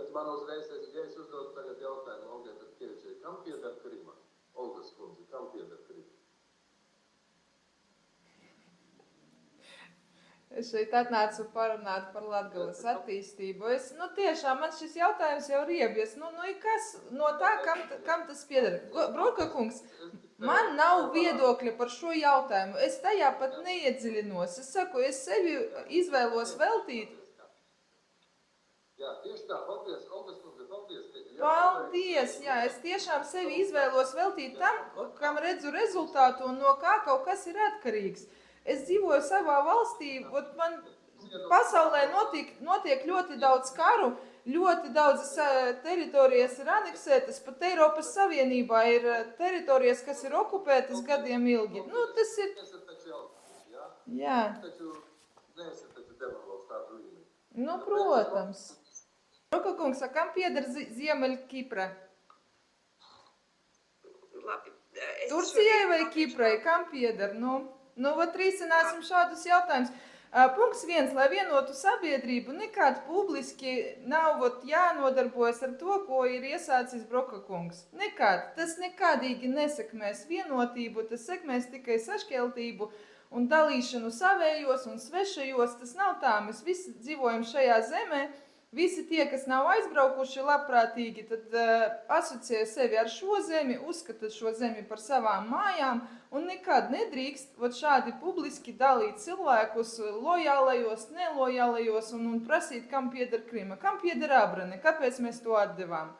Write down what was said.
Bet man uzreiz, ja es uzdodu tagad jautājumu Olgai Tatkevičai, kam pieder Krima? Olgas kundze, kam pieder Krima? Es šeit atnācu parunāt par Latgales attīstību. Tiešām man šis jautājums jau ir iebies. Kas no tā, kam tas pieder? Broka kungs, man nav viedokļa par šo jautājumu. Es tajā pat neiedziļinos. Es saku, es sevi izvēlos veltīt. Jā, tieši tā, paldies, Olgas kundze, paldies. Paldies, jā, es tiešām sevi izvēlos veltīt tam, kam redzu rezultātu un no kā kaut kas ir atkarīgs. Es dzīvoju savā valstī, man pasaulē notiek ļoti daudz karu, ļoti daudzas teritorijas ir aneksētas, pat Eiropas Savienībā ir teritorijas, kas ir okupētas gadiem ilgi. Tas ir... Jā. Taču neesat taču demagogs tādu līmeni. Protams. Broka kungs, kam pieder Ziemeļkipra? Labi. Turcijai vai Kiprai? Kam pieder? Risināsim šādus jautājumus. Punkts 1. Lai vienotu sabiedrību, nekād publiski nav jānodarbojas ar to, ko ir iesācis Broka kungs. Nekād. Tas nekādīgi nesekmēs vienotību, tas sekmēs tikai sašķeltību un dalīšanu savējos un svešajos. Tas nav tā. Mēs visi dzīvojam šajā zemē. Visi tie, kas nav aizbraukuši labprātīgi, tad asociē sevi ar šo zemi, uzskata šo zemi par savām mājām un nekad nedrīkst šādi publiski dalīt cilvēkus lojālajos, nelojālajos un prasīt, kam pieder Krima, kam pieder Abrane, kāpēc mēs to atdevām.